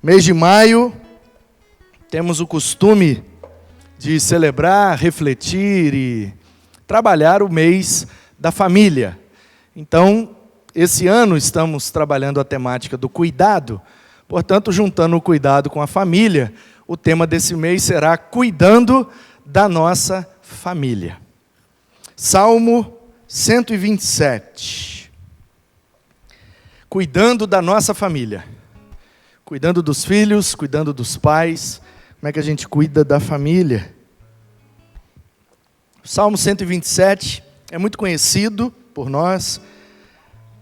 Mês de maio, temos o costume de celebrar, refletir e trabalhar o mês da família. Então, esse ano estamos trabalhando a temática do cuidado, portanto, juntando o cuidado com a família, o tema desse mês será cuidando da nossa família. Salmo 127. Cuidando da nossa família. Cuidando dos filhos, cuidando dos pais. Como é que a gente cuida da família? O Salmo 127 é muito conhecido por nós.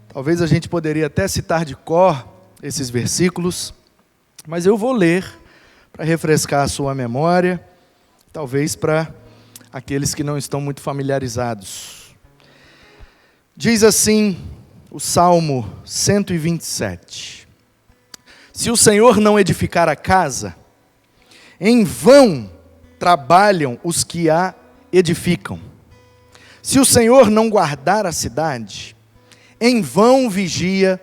Talvez a gente poderia até citar de cor esses versículos, mas eu vou ler para refrescar a sua memória, talvez para aqueles que não estão muito familiarizados. Diz assim o Salmo 127. Se o Senhor não edificar a casa, em vão trabalham os que a edificam. Se o Senhor não guardar a cidade, em vão vigia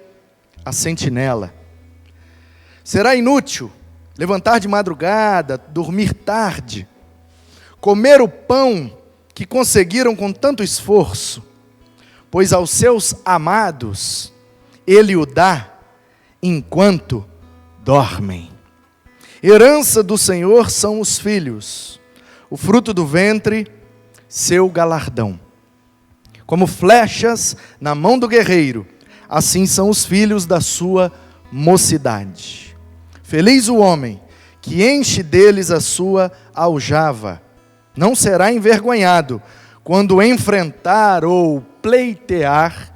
a sentinela. Será inútil levantar de madrugada, dormir tarde, comer o pão que conseguiram com tanto esforço, pois aos seus amados Ele o dá enquanto dormem. Herança do Senhor são os filhos, o fruto do ventre, seu galardão. Como flechas na mão do guerreiro, assim são os filhos da sua mocidade. Feliz o homem que enche deles a sua aljava. Não será envergonhado quando enfrentar ou pleitear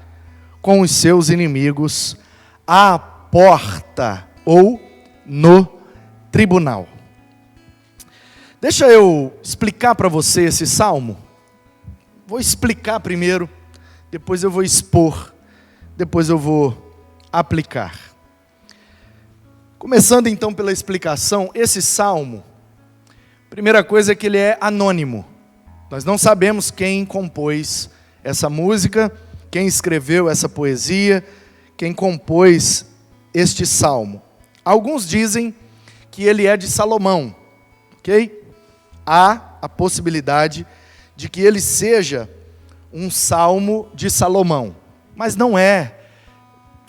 com os seus inimigos à porta ou no tribunal. Deixa eu explicar para você esse salmo. Vou explicar primeiro, depois eu vou expor, depois eu vou aplicar. Começando então pela explicação, esse salmo, primeira coisa é que ele é anônimo. Nós não sabemos quem compôs essa música, quem escreveu essa poesia, quem compôs este salmo. Alguns dizem que ele é de Salomão, ok? Há a possibilidade de que ele seja um salmo de Salomão, mas não é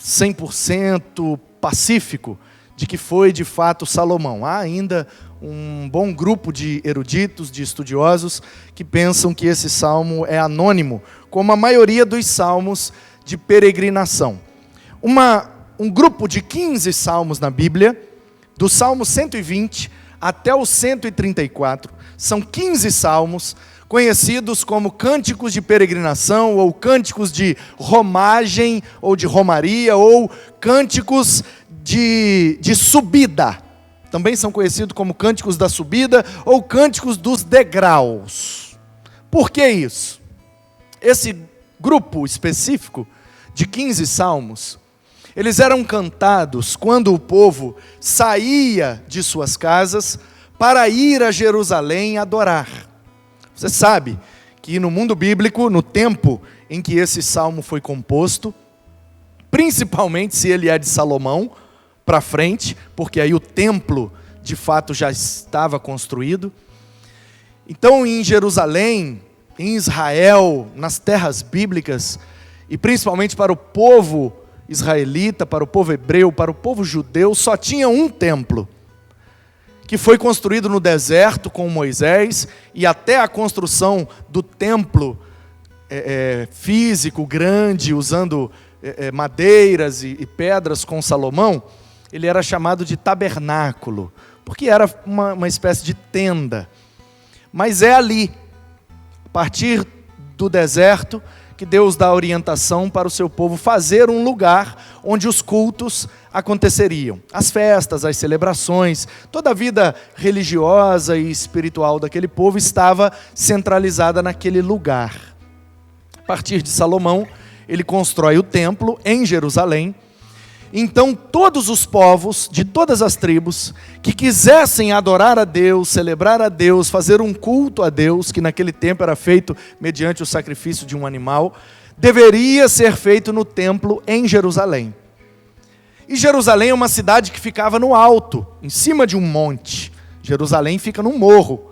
100% pacífico de que foi de fato Salomão. Há ainda um bom grupo de eruditos, de estudiosos, que pensam que esse salmo é anônimo, como a maioria dos salmos de peregrinação. Um grupo de 15 salmos na Bíblia, do Salmo 120 até o 134, são 15 salmos conhecidos como cânticos de peregrinação, ou cânticos de romagem, ou de romaria, ou cânticos de subida. Também são conhecidos como cânticos da subida, ou cânticos dos degraus. Por que isso? Esse grupo específico de 15 salmos, eles eram cantados quando o povo saía de suas casas para ir a Jerusalém adorar. Você sabe que no mundo bíblico, no tempo em que esse salmo foi composto, principalmente se ele é de Salomão para frente, porque aí o templo de fato já estava construído. Então em Jerusalém, em Israel, nas terras bíblicas, e principalmente para o povo israelita, para o povo hebreu, para o povo judeu, só tinha um templo, que foi construído no deserto com Moisés, e até a construção do templo físico, grande, usando madeiras e pedras com Salomão, ele era chamado de tabernáculo, porque era uma espécie de tenda. Mas é ali, a partir do deserto, que Deus dá orientação para o seu povo fazer um lugar onde os cultos aconteceriam. As festas, as celebrações, toda a vida religiosa e espiritual daquele povo estava centralizada naquele lugar. A partir de Salomão, ele constrói o templo em Jerusalém. Então todos os povos, de todas as tribos, que quisessem adorar a Deus, celebrar a Deus, fazer um culto a Deus, que naquele tempo era feito mediante o sacrifício de um animal, deveria ser feito no templo em Jerusalém. E Jerusalém é uma cidade que ficava no alto, em cima de um monte. Jerusalém fica num morro,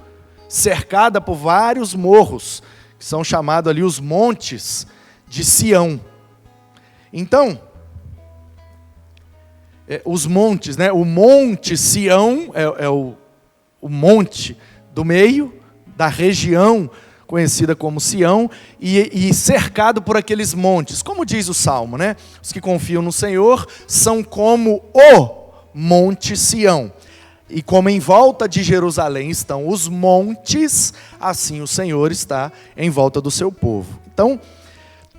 cercada por vários morros, que são chamados ali os montes de Sião. Então, os montes, né? O monte Sião é o monte do meio, da região conhecida como Sião, e cercado por aqueles montes. Como diz o Salmo, né? Os que confiam no Senhor são como o monte Sião. E como em volta de Jerusalém estão os montes, assim o Senhor está em volta do seu povo. Então,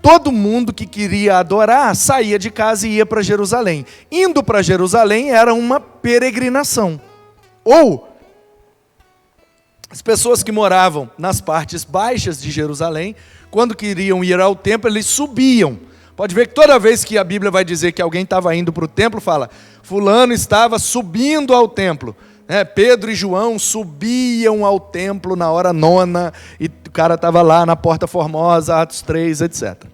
todo mundo que queria adorar saía de casa e ia para Jerusalém. Indo para Jerusalém era uma peregrinação. Ou as pessoas que moravam nas partes baixas de Jerusalém, quando queriam ir ao templo, eles subiam. Pode ver que toda vez que a Bíblia vai dizer que alguém estava indo para o templo, fala, fulano estava subindo ao templo. Pedro e João subiam ao templo na hora nona, e o cara estava lá na Porta Formosa, Atos 3, etc.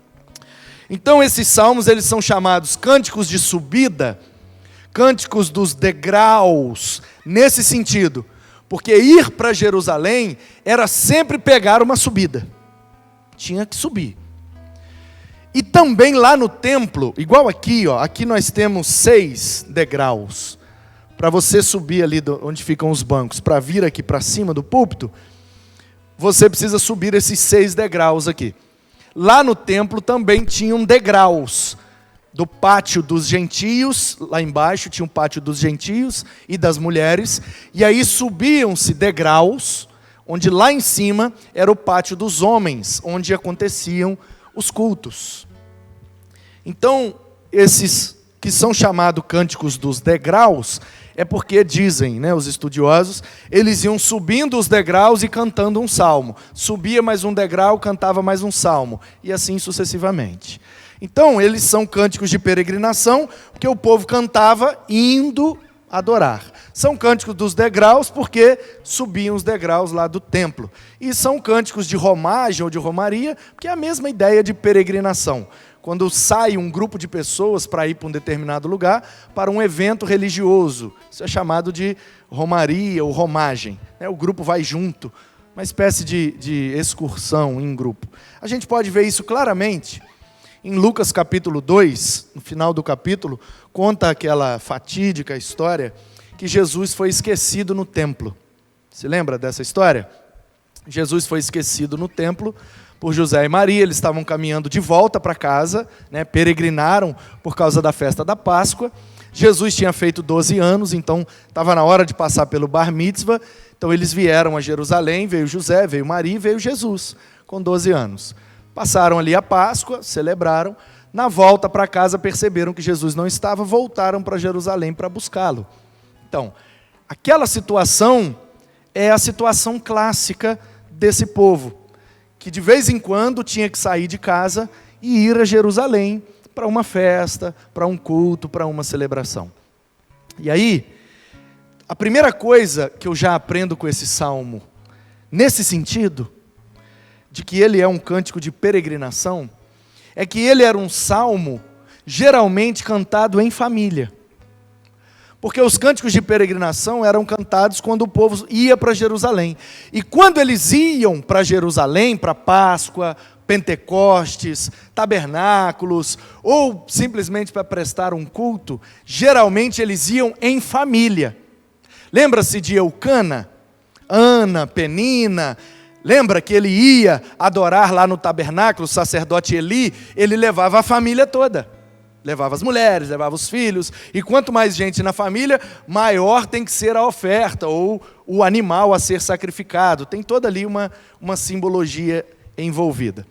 Então esses salmos eles são chamados cânticos de subida, cânticos dos degraus, nesse sentido. Porque ir para Jerusalém era sempre pegar uma subida. Tinha que subir. E também lá no templo, igual aqui, aqui nós temos 6 degraus. Para você subir ali onde ficam os bancos, para vir aqui para cima do púlpito, você precisa subir esses 6 degraus aqui. Lá no templo também tinham degraus. Do pátio dos gentios, lá embaixo tinha um pátio dos gentios e das mulheres, e aí subiam-se degraus, onde lá em cima era o pátio dos homens, onde aconteciam os cultos. Então, esses que são chamados cânticos dos degraus, é porque dizem, né, os estudiosos, eles iam subindo os degraus e cantando um salmo. Subia mais um degrau, cantava mais um salmo, e assim sucessivamente. Então, eles são cânticos de peregrinação, porque o povo cantava indo adorar. São cânticos dos degraus, porque subiam os degraus lá do templo. E são cânticos de romagem ou de romaria, porque é a mesma ideia de peregrinação. Quando sai um grupo de pessoas para ir para um determinado lugar, para um evento religioso. Isso é chamado de romaria ou romagem. O grupo vai junto, uma espécie de excursão em grupo. A gente pode ver isso claramente em Lucas capítulo 2, no final do capítulo, conta aquela fatídica história que Jesus foi esquecido no templo. Se lembra dessa história? Jesus foi esquecido no templo por José e Maria, eles estavam caminhando de volta para casa, peregrinaram por causa da festa da Páscoa. Jesus tinha feito 12 anos, então estava na hora de passar pelo Bar Mitzvah, então eles vieram a Jerusalém, veio José, veio Maria e veio Jesus, com 12 anos. Passaram ali a Páscoa, celebraram, na volta para casa perceberam que Jesus não estava, voltaram para Jerusalém para buscá-lo. Então, aquela situação é a situação clássica desse povo, que de vez em quando tinha que sair de casa e ir a Jerusalém para uma festa, para um culto, para uma celebração. E aí, a primeira coisa que eu já aprendo com esse salmo, nesse sentido, de que ele é um cântico de peregrinação, é que ele era um salmo geralmente cantado em família. Porque os cânticos de peregrinação eram cantados quando o povo ia para Jerusalém. E quando eles iam para Jerusalém, para Páscoa, Pentecostes, tabernáculos, ou simplesmente para prestar um culto, geralmente eles iam em família. Lembra-se de Eucana, Ana, Penina? Lembra que ele ia adorar lá no tabernáculo, o sacerdote Eli, ele levava a família toda. Levava as mulheres, levava os filhos, e quanto mais gente na família, maior tem que ser a oferta, ou o animal a ser sacrificado. Tem toda ali uma simbologia envolvida.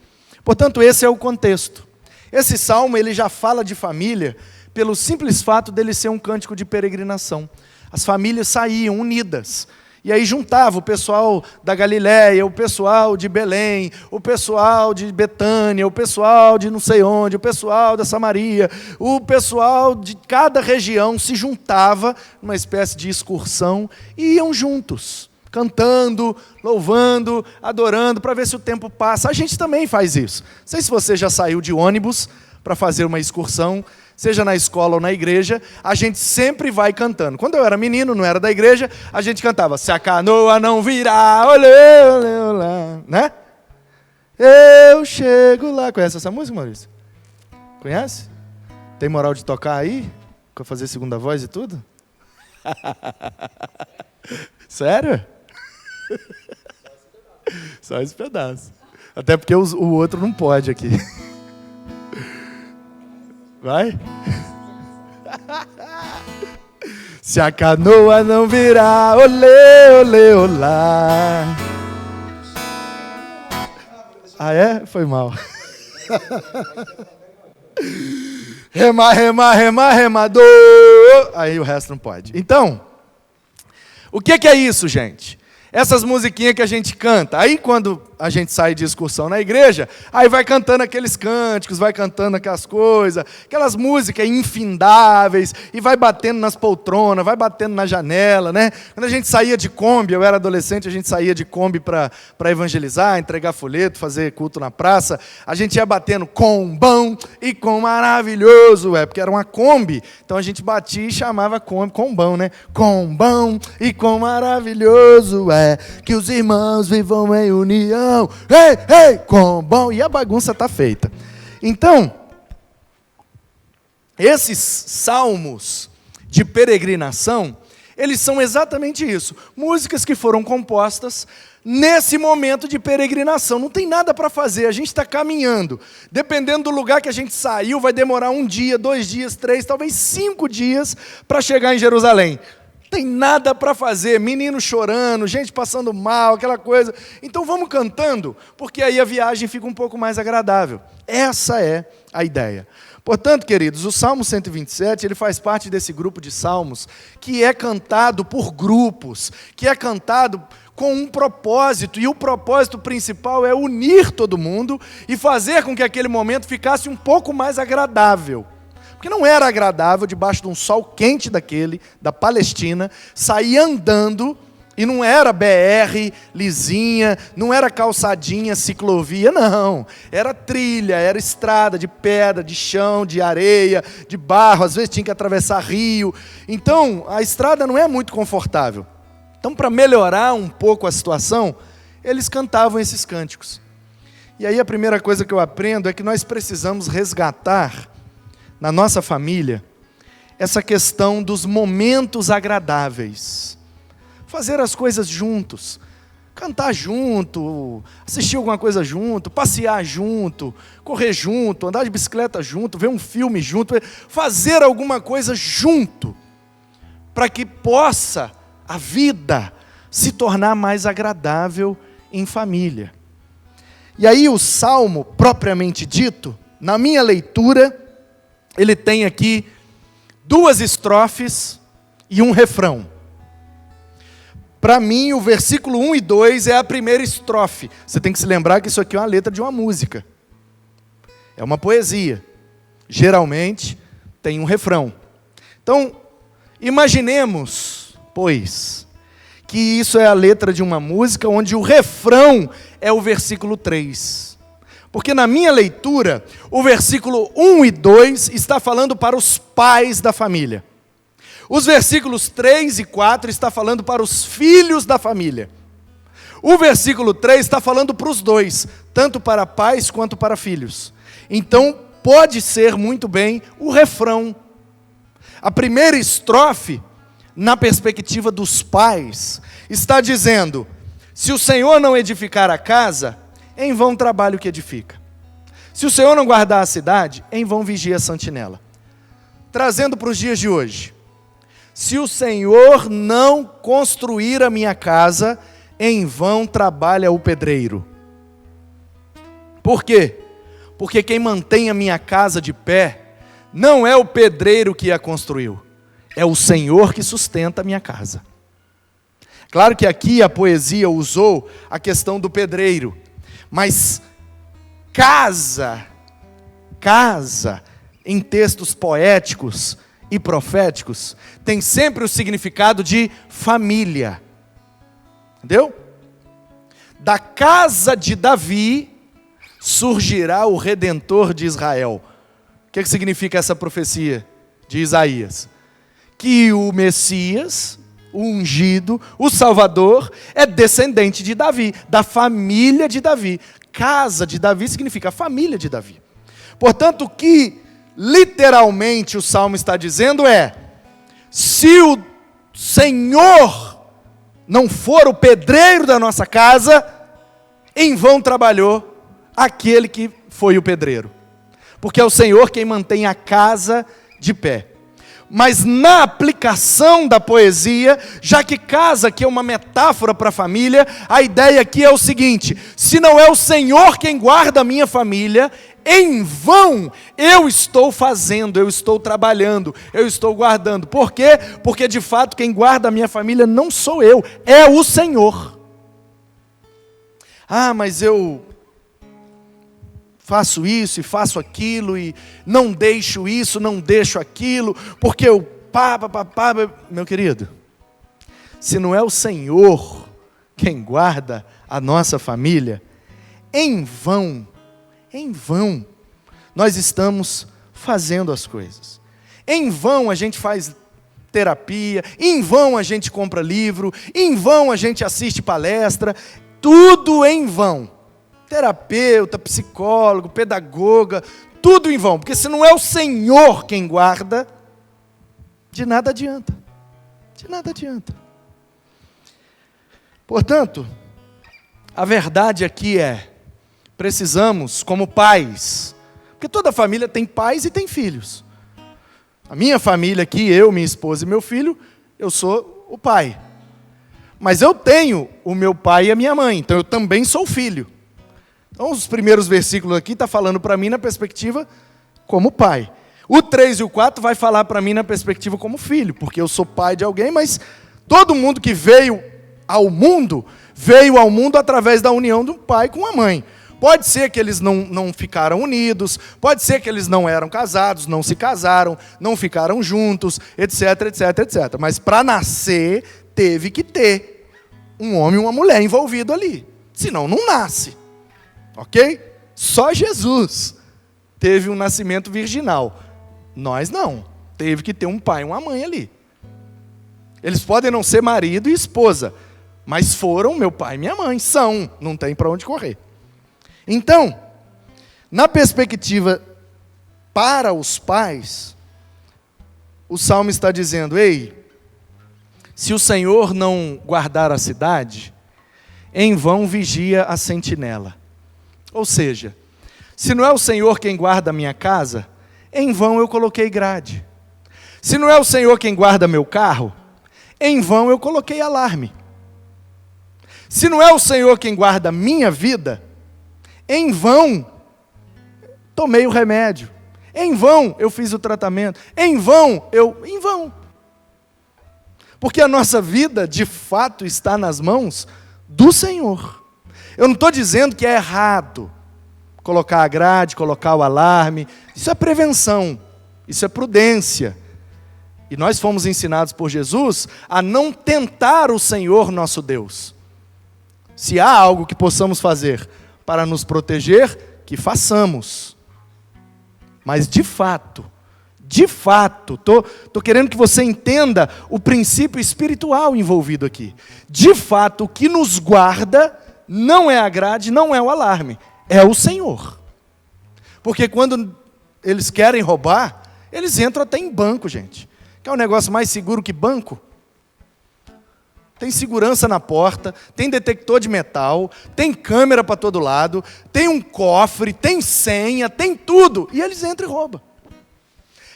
Portanto, esse é o contexto. Esse salmo ele já fala de família pelo simples fato dele ser um cântico de peregrinação. As famílias saíam unidas. E aí juntava o pessoal da Galiléia, o pessoal de Belém, o pessoal de Betânia, o pessoal de não sei onde, o pessoal da Samaria, o pessoal de cada região se juntava numa espécie de excursão e iam juntos, cantando, louvando, adorando, para ver se o tempo passa. A gente também faz isso. Não sei se você já saiu de ônibus para fazer uma excursão. seja na escola ou na igreja, a gente sempre vai cantando. Quando eu era menino, não era da igreja, a gente cantava: se a canoa não virar, olê, olê, olá, né? Eu chego lá. Conhece essa música, Maurício? Conhece? Tem moral de tocar aí? Pra fazer segunda voz e tudo? Sério? Só esse pedaço. Até porque o outro não pode aqui. Vai? Se a canoa não virar, olê, olê, olá. Ah, é? Foi mal. Remar, remar, remar, remador. Aí o resto não pode. Então, o que é isso, gente? Essas musiquinhas que a gente canta. Aí quando a gente sai de excursão na igreja, aí vai cantando aqueles cânticos, vai cantando aquelas coisas, aquelas músicas infindáveis, e vai batendo nas poltronas, vai batendo na janela, né? Quando a gente saía de Kombi, eu era adolescente, a gente saía de Kombi para evangelizar, entregar folheto, fazer culto na praça, a gente ia batendo com bom e com maravilhoso, porque era uma Kombi, então a gente batia e chamava Kombi, com bom, né? Com bom e com maravilhoso, que os irmãos vivam em união. Ei, ei, com bom. E a bagunça está feita. Então, esses salmos de peregrinação, eles são exatamente isso. Músicas que foram compostas nesse momento de peregrinação. Não tem nada para fazer, a gente está caminhando. Dependendo do lugar que a gente saiu, vai demorar 1 dia, 2 dias, 3, talvez 5 dias para chegar em Jerusalém. Tem nada para fazer, menino chorando, gente passando mal, aquela coisa. Então vamos cantando, porque aí a viagem fica um pouco mais agradável. Essa é a ideia. Portanto, queridos, o Salmo 127, ele faz parte desse grupo de salmos que é cantado por grupos, que é cantado com um propósito, e o propósito principal é unir todo mundo e fazer com que aquele momento ficasse um pouco mais agradável. Porque não era agradável, debaixo de um sol quente daquele, da Palestina, sair andando, e não era BR, lisinha, não era calçadinha, ciclovia, não. Era trilha, era estrada de pedra, de chão, de areia, de barro, às vezes tinha que atravessar rio. Então, a estrada não é muito confortável. Então, para melhorar um pouco a situação, eles cantavam esses cânticos. E aí a primeira coisa que eu aprendo é que nós precisamos resgatar na nossa família essa questão dos momentos agradáveis. Fazer as coisas juntos, cantar junto, assistir alguma coisa junto, passear junto, correr junto, andar de bicicleta junto, ver um filme junto, fazer alguma coisa junto, para que possa a vida se tornar mais agradável em família. E aí o Salmo, propriamente dito, na minha leitura, ele tem aqui 2 estrofes e um refrão. Para mim, o versículo 1 e 2 é a primeira estrofe. Você tem que se lembrar que isso aqui é uma letra de uma música. É uma poesia. Geralmente, tem um refrão. Então, imaginemos, pois, que isso é a letra de uma música, onde o refrão é o versículo 3. Porque na minha leitura, o versículo 1 e 2 está falando para os pais da família. Os versículos 3 e 4 está falando para os filhos da família. O versículo 3 está falando para os dois, tanto para pais quanto para filhos. Então, pode ser muito bem o refrão. A primeira estrofe, na perspectiva dos pais, está dizendo: se o Senhor não edificar a casa, em vão trabalho que edifica. Se o Senhor não guardar a cidade, em vão vigia a sentinela. Trazendo para os dias de hoje: se o Senhor não construir a minha casa, em vão trabalha o pedreiro. Por quê? Porque quem mantém a minha casa de pé, não é o pedreiro que a construiu, é o Senhor que sustenta a minha casa. Claro que aqui a poesia usou a questão do pedreiro, mas casa, em textos poéticos e proféticos, tem sempre o significado de família. Entendeu? Da casa de Davi surgirá o Redentor de Israel. O que significa essa profecia de Isaías? Que o Messias, o ungido, o Salvador, é descendente de Davi, da família de Davi. Casa de Davi significa família de Davi. Portanto, o que literalmente o Salmo está dizendo é: se o Senhor não for o pedreiro da nossa casa, em vão trabalhou aquele que foi o pedreiro. Porque é o Senhor quem mantém a casa de pé. Mas na aplicação da poesia, já que casa aqui é uma metáfora para a família, a ideia aqui é o seguinte: se não é o Senhor quem guarda a minha família, em vão eu estou fazendo, eu estou trabalhando, eu estou guardando. Por quê? Porque de fato quem guarda a minha família não sou eu, é o Senhor. Ah, mas eu faço isso e faço aquilo, e não deixo isso, não deixo aquilo, porque eu meu querido, se não é o Senhor quem guarda a nossa família, em vão, nós estamos fazendo as coisas. Em vão a gente faz terapia, em vão a gente compra livro, em vão a gente assiste palestra, tudo em vão. Terapeuta, psicólogo, pedagoga, tudo em vão, porque se não é o Senhor quem guarda, de nada adianta, de nada adianta. Portanto, a verdade aqui é, precisamos, como pais, porque toda família tem pais e tem filhos. A minha família aqui, eu, minha esposa e meu filho, eu sou o pai. Mas eu tenho o meu pai e a minha mãe, então eu também sou filho. Então, os primeiros versículos aqui estão falando para mim na perspectiva como pai. O 3 e o 4 vai falar para mim na perspectiva como filho, porque eu sou pai de alguém, mas todo mundo que veio ao mundo através da união do pai com a mãe. Pode ser que eles não ficaram unidos, pode ser que eles não eram casados, não se casaram, não ficaram juntos, etc, etc, etc. Mas para nascer, teve que ter um homem e uma mulher envolvido ali, senão não nasce. Ok? Só Jesus teve um nascimento virginal. Nós não. Teve que ter um pai e uma mãe ali. Eles podem não ser marido e esposa, mas foram meu pai e minha mãe. São. Não tem para onde correr. Então, na perspectiva para os pais, o Salmo está dizendo: ei, se o Senhor não guardar a cidade, em vão vigia a sentinela. Ou seja, se não é o Senhor quem guarda a minha casa, em vão eu coloquei grade. Se não é o Senhor quem guarda meu carro, em vão eu coloquei alarme. Se não é o Senhor quem guarda a minha vida, em vão tomei o remédio. Em vão eu fiz o tratamento. Em vão. Porque a nossa vida, de fato, está nas mãos do Senhor. Eu não estou dizendo que é errado colocar a grade, colocar o alarme. Isso é prevenção, isso é prudência. E nós fomos ensinados por Jesus a não tentar o Senhor nosso Deus. Se há algo que possamos fazer para nos proteger, que façamos. Mas de fato, estou querendo que você entenda o princípio espiritual envolvido aqui. De fato, o que nos guarda não é a grade, não é o alarme, é o Senhor. Porque quando eles querem roubar, eles entram até em banco, gente. Quer um negócio mais seguro que banco? Tem segurança na porta, tem detector de metal, tem câmera para todo lado, tem um cofre, tem senha, tem tudo. E eles entram e roubam.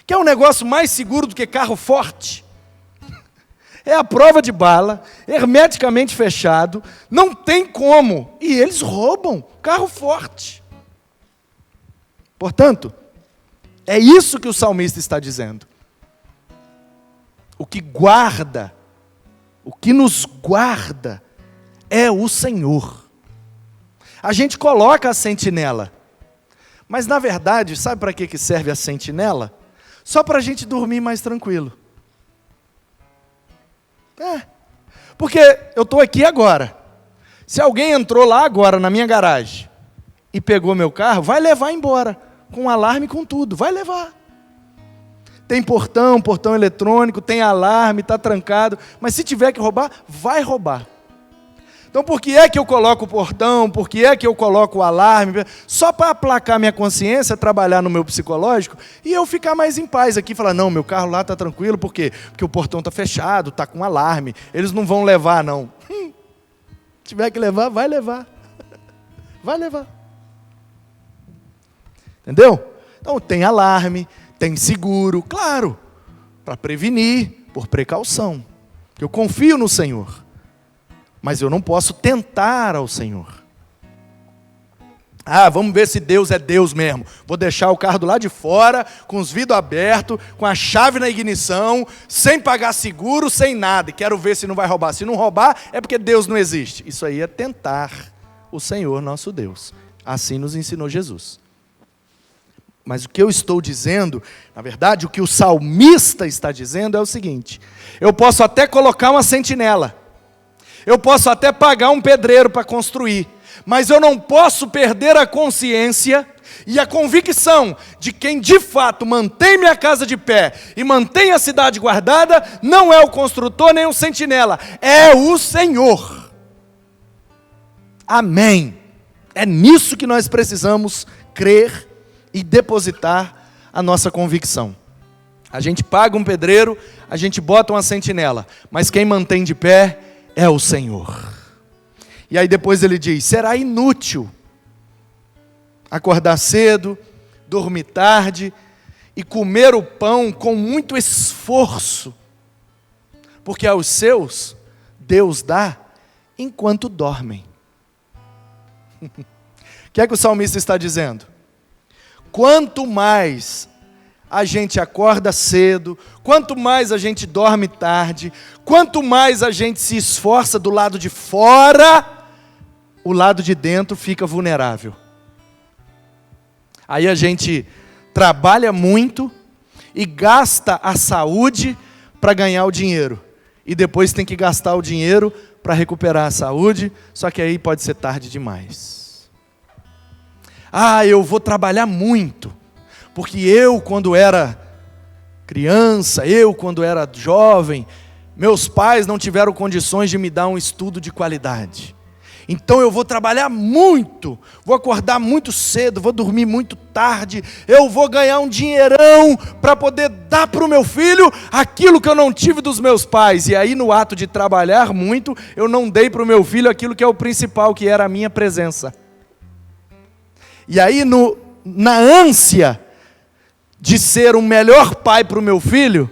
Quer um negócio mais seguro do que carro forte? É a prova de bala, hermeticamente fechado, não tem como. E eles roubam carro forte. Portanto, é isso que o salmista está dizendo. O que guarda, o que nos guarda é o Senhor. A gente coloca a sentinela, mas na verdade, sabe para que serve a sentinela? Só para a gente dormir mais tranquilo. Porque eu estou aqui agora. Se alguém entrou lá agora na minha garagem e pegou meu carro, vai levar embora. com alarme, com tudo, vai levar. Tem portão eletrônico, tem alarme, está trancado, mas se tiver que roubar, vai roubar. Então por que é que eu coloco o portão, por que é que eu coloco o alarme? Só para aplacar minha consciência, trabalhar no meu psicológico e eu ficar mais em paz aqui, falar, não, meu carro lá está tranquilo, por quê? Porque o portão está fechado, está com alarme, eles não vão levar não. Se tiver que levar, vai levar. Vai levar. Entendeu? Então tem alarme, tem seguro, claro, para prevenir, por precaução. Eu confio no Senhor. Mas eu não posso tentar ao Senhor. Vamos ver se Deus é Deus mesmo. Vou deixar o carro do lado de fora, com os vidros abertos, com a chave na ignição, sem pagar seguro, sem nada. E quero ver se não vai roubar. Se não roubar, é porque Deus não existe. Isso aí é tentar o Senhor nosso Deus. Assim nos ensinou Jesus. Mas o que eu estou dizendo, na verdade, o que o salmista está dizendo é o seguinte: eu posso até colocar uma sentinela. Eu posso até pagar um pedreiro para construir, mas eu não posso perder a consciência e a convicção de quem de fato mantém minha casa de pé e mantém a cidade guardada, não é o construtor nem o sentinela, é o Senhor. Amém. É nisso que nós precisamos crer e depositar a nossa convicção. A gente paga um pedreiro, a gente bota uma sentinela, mas quem mantém de pé é o Senhor. E aí depois ele diz, será inútil acordar cedo, dormir tarde e comer o pão com muito esforço, porque aos seus Deus dá enquanto dormem. O que é que o salmista está dizendo? Quanto mais a gente acorda cedo, quanto mais a gente dorme tarde, quanto mais a gente se esforça do lado de fora, o lado de dentro fica vulnerável. Aí a gente trabalha muito e gasta a saúde para ganhar o dinheiro. E depois tem que gastar o dinheiro para recuperar a saúde, só que aí pode ser tarde demais. Eu vou trabalhar muito. Porque eu, quando era criança, eu, quando era jovem, meus pais não tiveram condições de me dar um estudo de qualidade. Então eu vou trabalhar muito, vou acordar muito cedo, vou dormir muito tarde, eu vou ganhar um dinheirão para poder dar para o meu filho aquilo que eu não tive dos meus pais. E aí no ato de trabalhar muito, eu não dei para o meu filho aquilo que é o principal, que era a minha presença. E aí na ânsia de ser um melhor pai para o meu filho,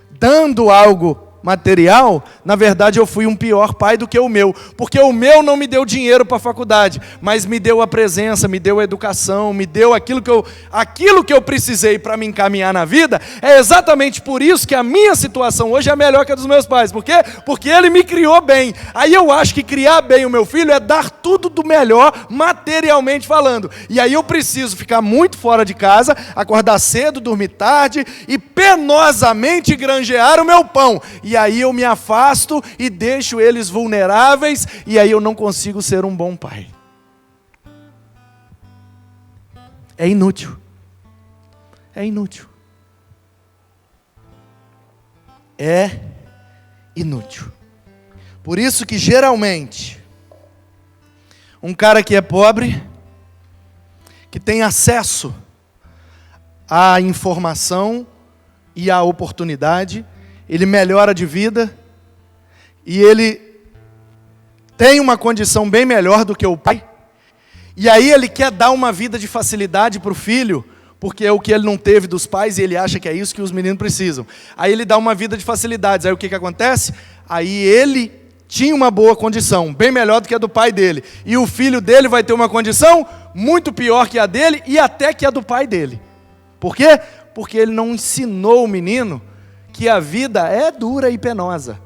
dando algo material, na verdade eu fui um pior pai do que o meu, porque o meu não me deu dinheiro para a faculdade, mas me deu a presença, me deu a educação, me deu aquilo que eu precisei para me encaminhar na vida. É exatamente por isso que a minha situação hoje é melhor que a dos meus pais. Por quê? Porque ele me criou bem. Aí eu acho que criar bem o meu filho é dar tudo do melhor, materialmente falando. E aí eu preciso ficar muito fora de casa, acordar cedo, dormir tarde e penosamente granjear o meu pão. E aí eu me afasto e deixo eles vulneráveis, e aí eu não consigo ser um bom pai. É inútil. É inútil. É inútil. Por isso que geralmente, um cara que é pobre, que tem acesso à informação e à oportunidade, ele melhora de vida e ele tem uma condição bem melhor do que o pai, e aí ele quer dar uma vida de facilidade para o filho, porque é o que ele não teve dos pais e ele acha que é isso que os meninos precisam. Aí ele dá uma vida de facilidades. Aí o que acontece? Aí ele tinha uma boa condição, bem melhor do que a do pai dele, e o filho dele vai ter uma condição muito pior que a dele e até que a do pai dele. Por quê? Porque ele não ensinou o menino que a vida é dura e penosa.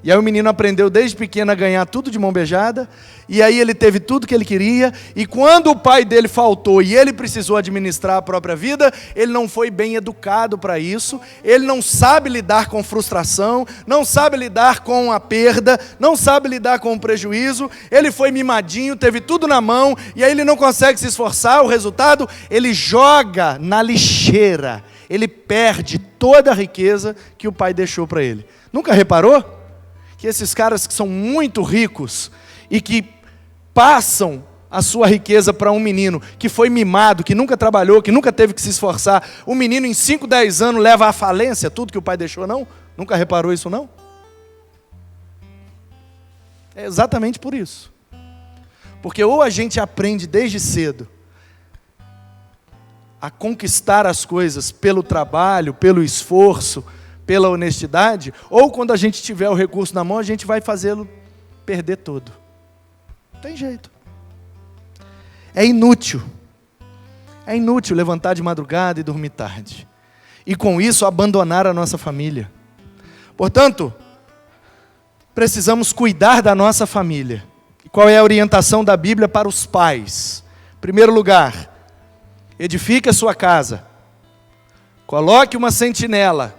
E aí o menino aprendeu desde pequeno a ganhar tudo de mão beijada, e aí ele teve tudo que ele queria, e quando o pai dele faltou e ele precisou administrar a própria vida, ele não foi bem educado para isso, ele não sabe lidar com frustração, não sabe lidar com a perda, não sabe lidar com o prejuízo, ele foi mimadinho, teve tudo na mão, e aí ele não consegue se esforçar, o resultado, ele joga na lixeira, ele perde toda a riqueza que o pai deixou para ele. Nunca reparou? Que esses caras que são muito ricos e que passam a sua riqueza para um menino que foi mimado, que nunca trabalhou, que nunca teve que se esforçar, o menino em 5, 10 anos leva à falência tudo que o pai deixou, não? Nunca reparou isso, não? É exatamente por isso. Porque ou a gente aprende desde cedo a conquistar as coisas pelo trabalho, pelo esforço, pela honestidade, ou quando a gente tiver o recurso na mão, a gente vai fazê-lo perder tudo. Não tem jeito. É inútil levantar de madrugada e dormir tarde. E com isso abandonar a nossa família. Portanto, precisamos cuidar da nossa família. E qual é a orientação da Bíblia para os pais? Em primeiro lugar, edifique a sua casa. Coloque uma sentinela.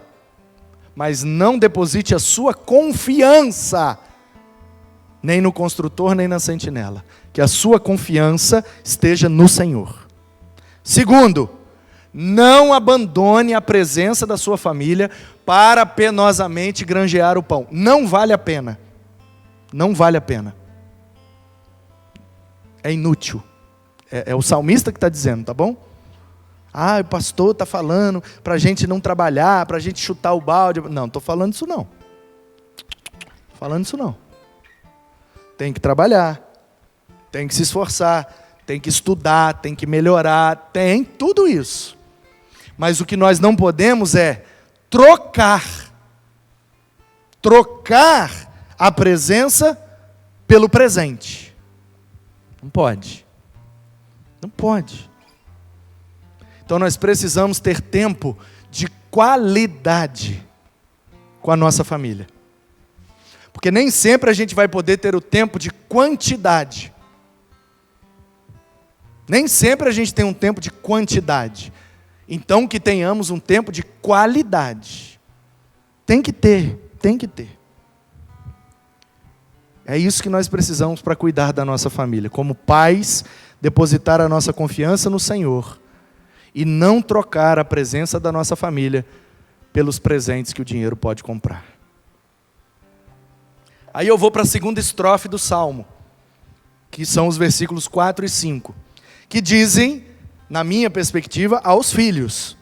Mas não deposite a sua confiança, nem no construtor, nem na sentinela. Que a sua confiança esteja no Senhor. Segundo, não abandone a presença da sua família para penosamente granjear o pão. Não vale a pena. Não vale a pena. É inútil. É o salmista que está dizendo, tá bom? Ah, o pastor está falando para a gente não trabalhar, para a gente chutar o balde. Não estou falando isso não. Falando isso não. Tem que trabalhar, tem que se esforçar, tem que estudar, tem que melhorar, tem tudo isso. Mas o que nós não podemos é trocar a presença pelo presente. Não pode. Não pode. Então nós precisamos ter tempo de qualidade com a nossa família. Porque nem sempre a gente vai poder ter o tempo de quantidade. Nem sempre a gente tem um tempo de quantidade. Então que tenhamos um tempo de qualidade. Tem que ter. É isso que nós precisamos para cuidar da nossa família. Como pais, depositar a nossa confiança no Senhor. E não trocar a presença da nossa família pelos presentes que o dinheiro pode comprar. Aí eu vou para a segunda estrofe do Salmo, que são os versículos 4 e 5, que dizem, na minha perspectiva, aos filhos: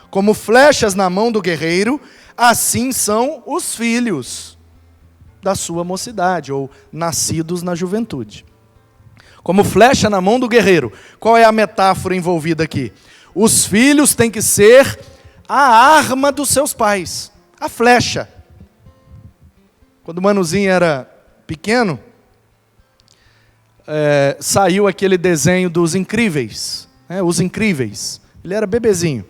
como flechas na mão do guerreiro, assim são os filhos da sua mocidade, ou nascidos na juventude. Como flecha na mão do guerreiro. Qual é a metáfora envolvida aqui? Os filhos têm que ser a arma dos seus pais, a flecha. Quando o Manuzinho era pequeno, saiu aquele desenho dos Incríveis, Os Incríveis. Ele era bebezinho.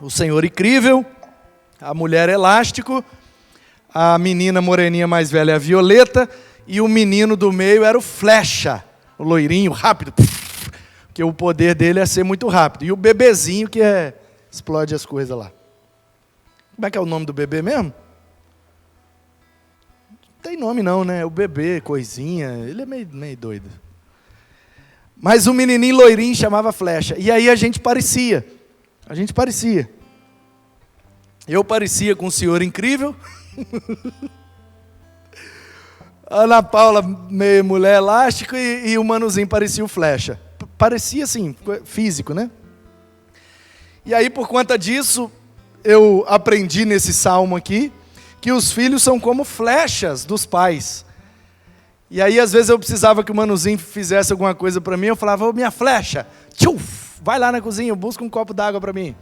O Senhor Incrível, a mulher Elástico, a menina moreninha mais velha, a Violeta, e o menino do meio era o Flecha, o loirinho, rápido, porque o poder dele é ser muito rápido. E o bebezinho que explode as coisas lá. Como é que é o nome do bebê mesmo? Não tem nome não, né? O bebê, coisinha, ele é meio doido. Mas o menininho loirinho chamava Flecha. E aí a gente parecia. Eu parecia com o Senhor Incrível. Ana Paula, meio mulher elástica, e o Manuzinho parecia o Flecha. Parecia assim, físico, né? E aí, por conta disso, eu aprendi nesse salmo aqui, que os filhos são como flechas dos pais. E aí, às vezes, eu precisava que o Manuzinho fizesse alguma coisa para mim, eu falava: minha flecha, tchuf, vai lá na cozinha, busca um copo d'água para mim.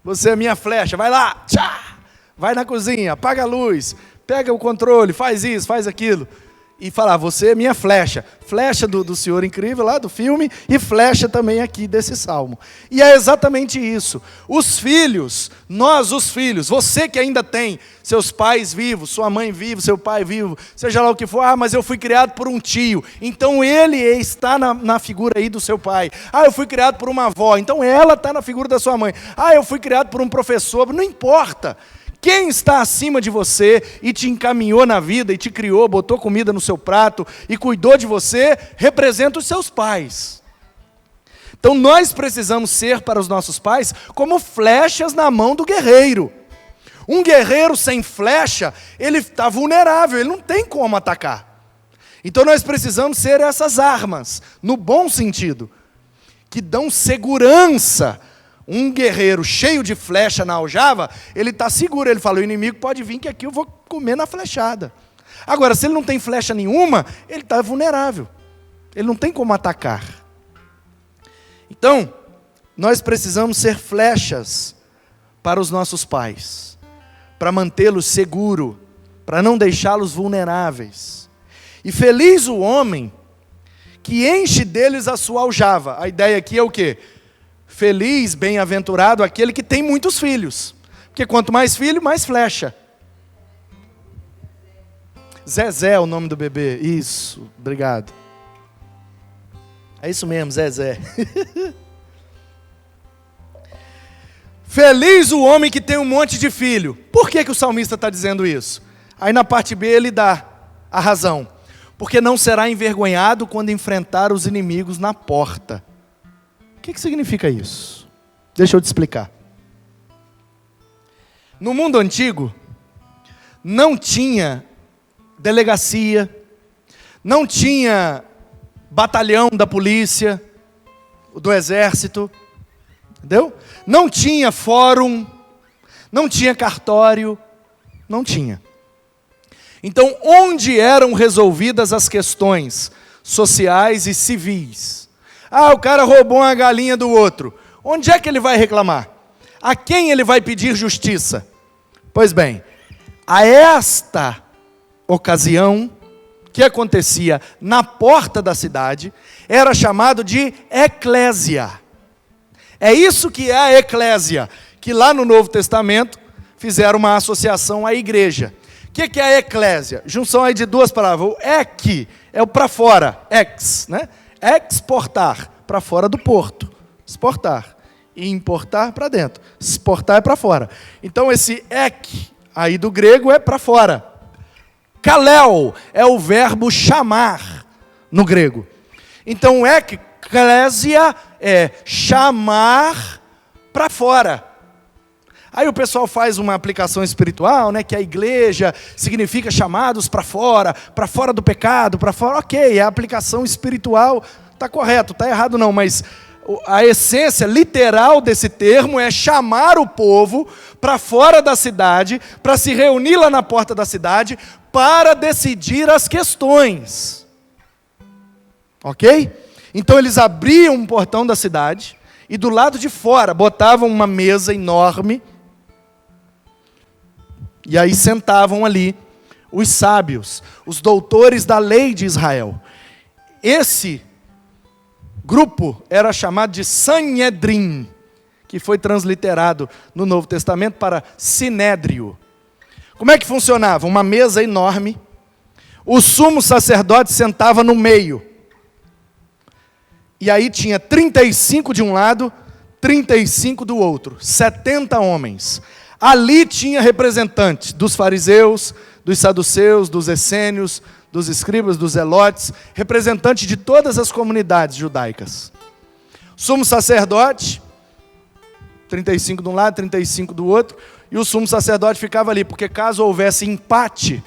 Você é minha flecha, vai lá, tchá, vai na cozinha, apaga a luz, pega o controle, faz isso, faz aquilo. e falar, você é minha flecha. Flecha do Senhor Incrível lá do filme e flecha também aqui desse salmo. E é exatamente isso. Os filhos, nós os filhos, você que ainda tem seus pais vivos, sua mãe viva, seu pai vivo, seja lá o que for, mas eu fui criado por um tio, então ele está na figura aí do seu pai. Eu fui criado por uma avó, então ela está na figura da sua mãe. Eu fui criado por um professor, não importa. Quem está acima de você e te encaminhou na vida, e te criou, botou comida no seu prato e cuidou de você, representa os seus pais. Então nós precisamos ser para os nossos pais como flechas na mão do guerreiro. Um guerreiro sem flecha, ele está vulnerável, ele não tem como atacar. Então nós precisamos ser essas armas, no bom sentido, que dão segurança. Um guerreiro cheio de flecha na aljava, ele está seguro, ele fala, o inimigo pode vir que aqui eu vou comer na flechada. Agora, se ele não tem flecha nenhuma, ele está vulnerável, ele não tem como atacar. Então, nós precisamos ser flechas para os nossos pais, para mantê-los seguros, para não deixá-los vulneráveis. E feliz o homem que enche deles a sua aljava. A ideia aqui é o quê? Feliz, bem-aventurado aquele que tem muitos filhos. Porque quanto mais filho, mais flecha. Zezé é o nome do bebê. Isso, obrigado. É isso mesmo, Zezé. Feliz o homem que tem um monte de filho. Por que o salmista está dizendo isso? Aí na parte B ele dá a razão. Porque não será envergonhado quando enfrentar os inimigos na porta. O que significa isso? Deixa eu te explicar. No mundo antigo, não tinha delegacia, não tinha batalhão da polícia, do exército, entendeu? Não tinha fórum, não tinha cartório, não tinha. Então, onde eram resolvidas as questões sociais e civis? O cara roubou uma galinha do outro. Onde é que ele vai reclamar? A quem ele vai pedir justiça? Pois bem, a esta ocasião, que acontecia na porta da cidade, era chamado de eclésia. É isso que é a eclésia, que lá no Novo Testamento fizeram uma associação à igreja. O que é a eclésia? Junção aí de duas palavras. O ek é o para fora, ex, né? Exportar, para fora do porto. Exportar. E importar para dentro. Exportar é para fora. Então esse ek aí do grego é para fora. Kalel é o verbo chamar no grego. Então eclésia é chamar para fora. Aí o pessoal faz uma aplicação espiritual, né, que a igreja significa chamados para fora do pecado, para fora. Ok, a aplicação espiritual está correto, está errado não, mas a essência literal desse termo é chamar o povo para fora da cidade, para se reunir lá na porta da cidade, para decidir as questões. Ok? Então eles abriam um portão da cidade e do lado de fora botavam uma mesa enorme. E aí sentavam ali os sábios, os doutores da lei de Israel. Esse grupo era chamado de Sanhedrin, que foi transliterado no Novo Testamento para Sinédrio. Como é que funcionava? Uma mesa enorme, o sumo sacerdote sentava no meio. E aí tinha 35 de um lado, 35 do outro, 70 homens. Ali tinha representantes dos fariseus, dos saduceus, dos essênios, dos escribas, dos zelotes, representantes de todas as comunidades judaicas. Sumo sacerdote, 35 de um lado, 35 do outro, e o sumo sacerdote ficava ali, porque caso houvesse empate,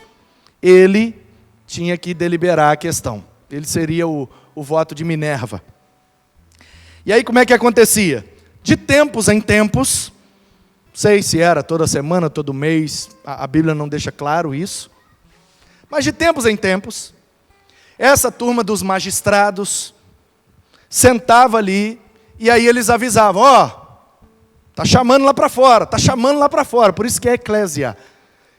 ele tinha que deliberar a questão. Ele seria o voto de Minerva. E aí como é que acontecia? De tempos em tempos, não sei se era toda semana, todo mês, a Bíblia não deixa claro isso. Mas de tempos em tempos, essa turma dos magistrados sentava ali e aí eles avisavam, está chamando lá para fora, está chamando lá para fora. Por isso que é eclésia.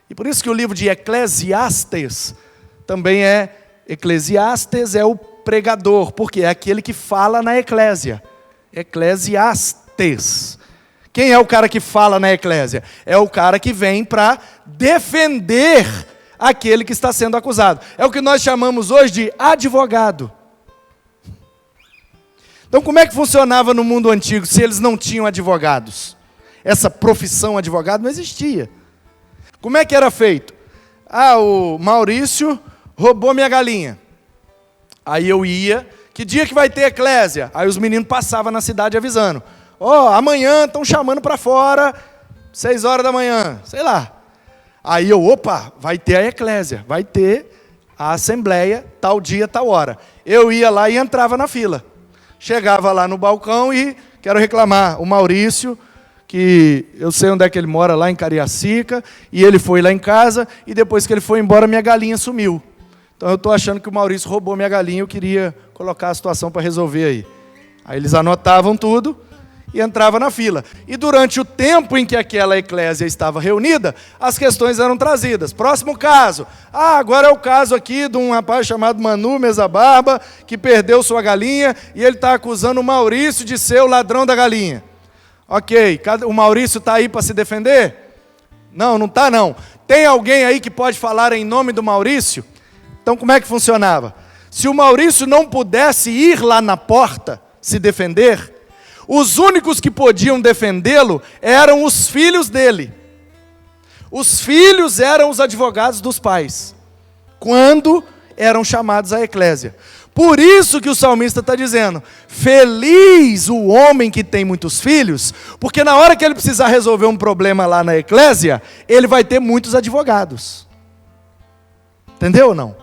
E por isso que o livro de Eclesiastes também é Eclesiastes é o pregador, porque é aquele que fala na eclésia. Eclesiastes. Quem é o cara que fala na eclésia? É o cara que vem para defender aquele que está sendo acusado. É o que nós chamamos hoje de advogado. Então, como é que funcionava no mundo antigo se eles não tinham advogados? Essa profissão advogado não existia. Como é que era feito? O Maurício roubou minha galinha. Aí eu ia, que dia que vai ter eclésia? Aí os meninos passavam na cidade avisando. Amanhã estão chamando para fora, 6 horas da manhã, sei lá. Aí vai ter a eclésia, vai ter a assembleia, tal dia, tal hora. Eu ia lá e entrava na fila. Chegava lá no balcão e quero reclamar. O Maurício, que eu sei onde é que ele mora, lá em Cariacica, e ele foi lá em casa, e depois que ele foi embora, minha galinha sumiu. Então eu estou achando que o Maurício roubou minha galinha, eu queria colocar a situação para resolver aí. Aí eles anotavam tudo e entravam na fila. E durante o tempo em que aquela eclésia estava reunida, as questões eram trazidas. Próximo caso. Agora é o caso aqui de um rapaz chamado Manu Mesa Barba, que perdeu sua galinha, e ele está acusando o Maurício de ser o ladrão da galinha. Ok, o Maurício está aí para se defender? Não está não. Tem alguém aí que pode falar em nome do Maurício? Então como é que funcionava? Se o Maurício não pudesse ir lá na porta se defender, os únicos que podiam defendê-lo eram os filhos dele. Os filhos eram os advogados dos pais, quando eram chamados à eclésia. Por isso que o salmista está dizendo, feliz o homem que tem muitos filhos, porque na hora que ele precisar resolver um problema lá na eclésia, ele vai ter muitos advogados. Entendeu ou não?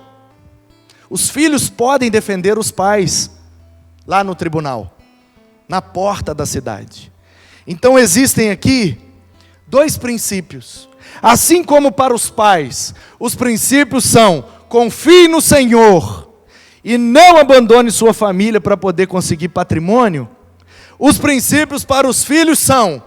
Os filhos podem defender os pais lá no tribunal, na porta da cidade. Então existem aqui 2 princípios. Assim como para os pais, os princípios são: confie no Senhor e não abandone sua família para poder conseguir patrimônio. Os princípios para os filhos são: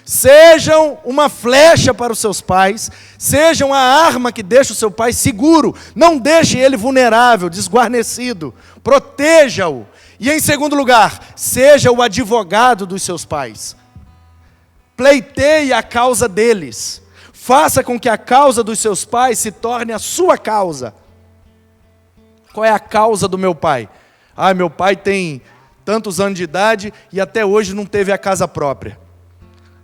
sejam uma flecha para os seus pais, sejam a arma que deixa o seu pai seguro, não deixe ele vulnerável, desguarnecido, proteja-o. E em segundo lugar, seja o advogado dos seus pais. Pleiteie a causa deles. Faça com que a causa dos seus pais se torne a sua causa. Qual é a causa do meu pai? Meu pai tem tantos anos de idade e até hoje não teve a casa própria.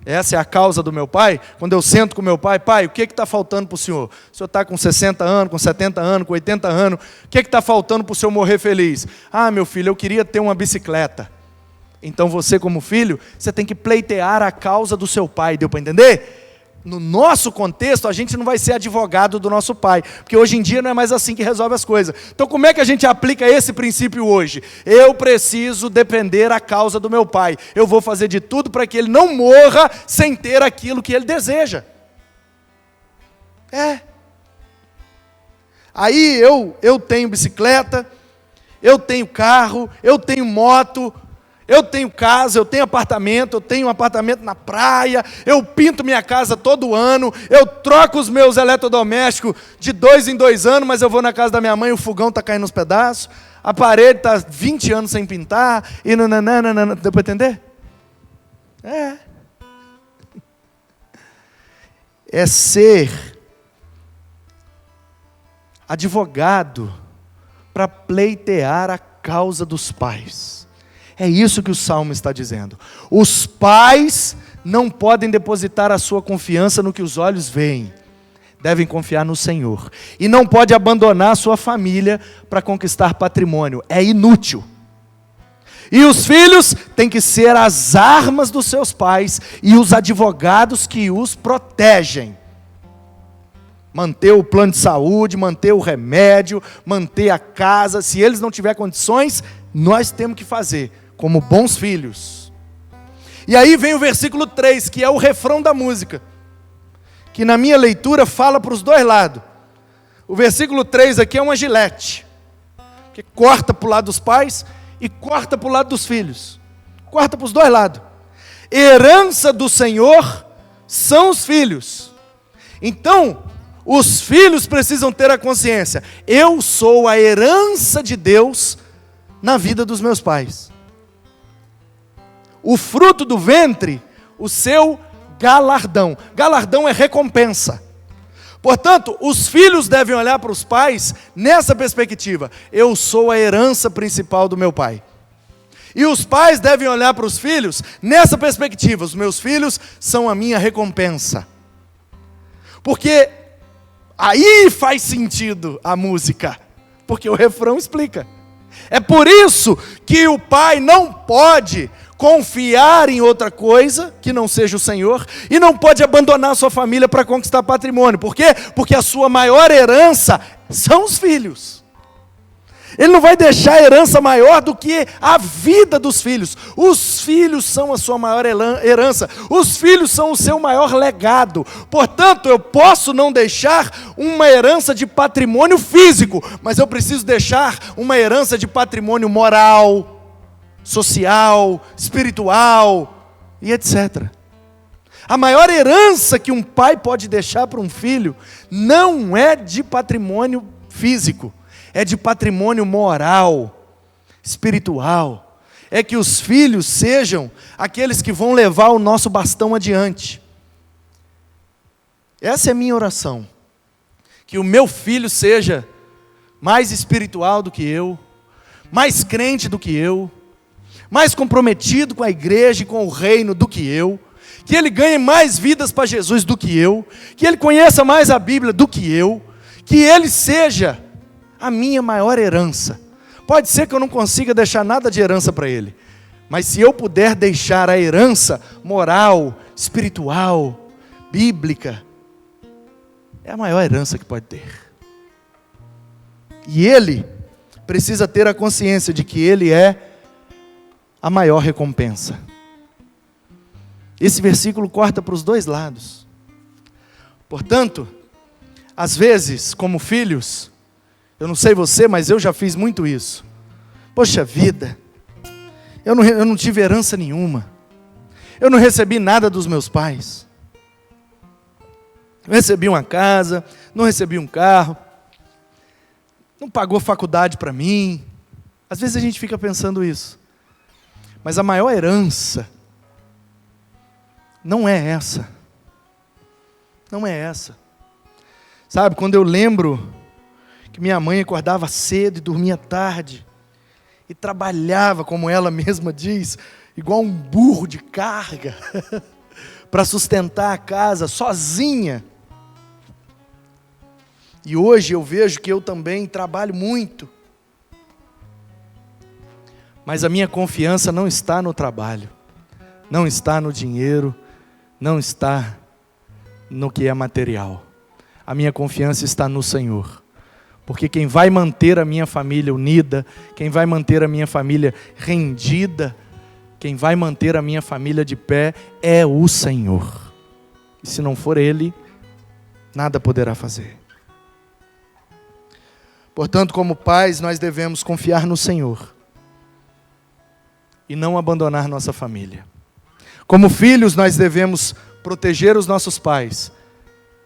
Essa é a causa do meu pai. Quando eu sento com meu pai, pai, o que está faltando para o senhor? O senhor está com 60 anos, com 70 anos, com 80 anos, o que está faltando para o senhor morrer feliz? Meu filho, eu queria ter uma bicicleta. Então você, como filho, você tem que pleitear a causa do seu pai, deu para entender? No nosso contexto, a gente não vai ser advogado do nosso pai, porque hoje em dia não é mais assim que resolve as coisas. Então como é que a gente aplica esse princípio hoje? Eu preciso defender a causa do meu pai. Eu vou fazer de tudo para que ele não morra sem ter aquilo que ele deseja. Aí eu tenho bicicleta, eu tenho carro, eu tenho moto, eu tenho casa, eu tenho apartamento, eu tenho um apartamento na praia, eu pinto minha casa todo ano, eu troco os meus eletrodomésticos de 2 em 2 anos, mas eu vou na casa da minha mãe, o fogão está caindo nos pedaços, a parede está 20 anos sem pintar, e nananana, deu para entender? É ser advogado para pleitear a causa dos pais. É isso que o Salmo está dizendo. Os pais não podem depositar a sua confiança no que os olhos veem. Devem confiar no Senhor. E não pode abandonar a sua família para conquistar patrimônio. É inútil. E os filhos têm que ser as armas dos seus pais e os advogados que os protegem. Manter o plano de saúde, manter o remédio, manter a casa. Se eles não tiverem condições, nós temos que fazer, como bons filhos. E aí vem o versículo 3, que é o refrão da música, que na minha leitura fala para os dois lados. O versículo 3 aqui é uma gilete, que corta para o lado dos pais e corta para o lado dos filhos. Corta para os dois lados. Herança do Senhor são os filhos. Então, os filhos precisam ter a consciência: eu sou a herança de Deus na vida dos meus pais. O fruto do ventre, o seu galardão. Galardão é recompensa. Portanto, os filhos devem olhar para os pais nessa perspectiva: eu sou a herança principal do meu pai. E os pais devem olhar para os filhos nessa perspectiva: os meus filhos são a minha recompensa. Porque aí faz sentido a música, porque o refrão explica. É por isso que o pai não pode confiar em outra coisa que não seja o Senhor, e não pode abandonar a sua família para conquistar patrimônio. Por quê? Porque a sua maior herança são os filhos. Ele não vai deixar herança maior do que a vida dos filhos. Os filhos são a sua maior herança. Os filhos são o seu maior legado. Portanto, eu posso não deixar uma herança de patrimônio físico, mas eu preciso deixar uma herança de patrimônio moral, social, espiritual e etc. A maior herança que um pai pode deixar para um filho não é de patrimônio físico, é de patrimônio moral, espiritual. É que os filhos sejam aqueles que vão levar o nosso bastão adiante. Essa é a minha oração. Que o meu filho seja mais espiritual do que eu, mais crente do que eu, mais comprometido com a igreja e com o reino do que eu, que ele ganhe mais vidas para Jesus do que eu, que ele conheça mais a Bíblia do que eu, que ele seja a minha maior herança. Pode ser que eu não consiga deixar nada de herança para ele, mas se eu puder deixar a herança moral, espiritual, bíblica, é a maior herança que pode ter. E ele precisa ter a consciência de que ele é a maior recompensa. Esse versículo corta para os dois lados. Portanto, às vezes, como filhos, eu não sei você, mas eu já fiz muito isso. Poxa vida, eu não tive herança nenhuma. Eu não recebi nada dos meus pais. Não recebi uma casa, não recebi um carro, não pagou faculdade para mim. Às vezes a gente fica pensando isso. Mas a maior herança não é essa. Não é essa. Sabe, quando eu lembro que minha mãe acordava cedo e dormia tarde, e trabalhava, como ela mesma diz, igual um burro de carga, para sustentar a casa sozinha. E hoje eu vejo que eu também trabalho muito. Mas a minha confiança não está no trabalho, não está no dinheiro, não está no que é material. A minha confiança está no Senhor. Porque quem vai manter a minha família unida, quem vai manter a minha família rendida, quem vai manter a minha família de pé é o Senhor. E se não for Ele, nada poderá fazer. Portanto, como pais, nós devemos confiar no Senhor e não abandonar nossa família. Como filhos, nós devemos proteger os nossos pais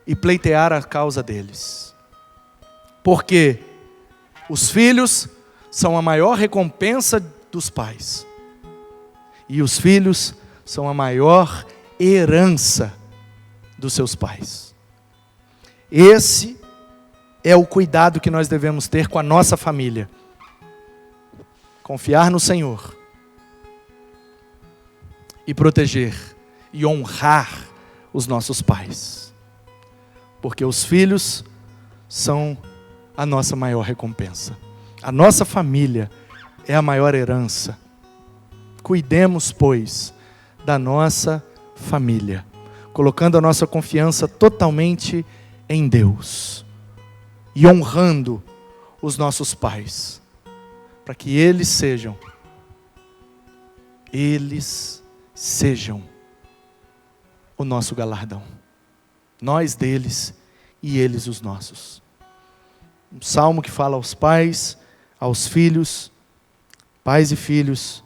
e pleitear a causa deles. Porque os filhos são a maior recompensa dos pais. E os filhos são a maior herança dos seus pais. Esse é o cuidado que nós devemos ter com a nossa família. Confiar no Senhor. E proteger e honrar os nossos pais. Porque os filhos são a nossa maior recompensa. A nossa família é a maior herança. Cuidemos, pois, da nossa família, colocando a nossa confiança totalmente em Deus e honrando os nossos pais, para que eles sejam o nosso galardão. Nós deles e eles os nossos. Um salmo que fala aos pais, aos filhos. Pais e filhos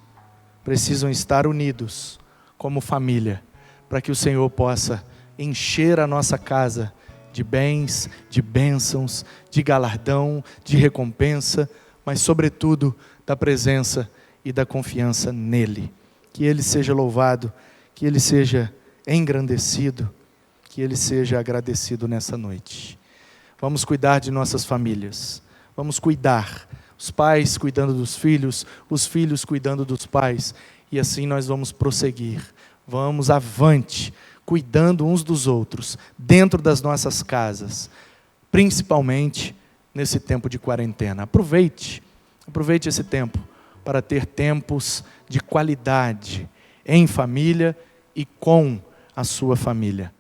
precisam estar unidos como família, para que o Senhor possa encher a nossa casa de bens, de bênçãos, de galardão, de recompensa, mas sobretudo da presença e da confiança nele. Que ele seja louvado, que ele seja engrandecido, que ele seja agradecido nessa noite. Vamos cuidar de nossas famílias, vamos cuidar, os pais cuidando dos filhos, os filhos cuidando dos pais, e assim nós vamos prosseguir, vamos avante, cuidando uns dos outros, dentro das nossas casas, principalmente nesse tempo de quarentena. Aproveite esse tempo para ter tempos de qualidade em família e com a sua família.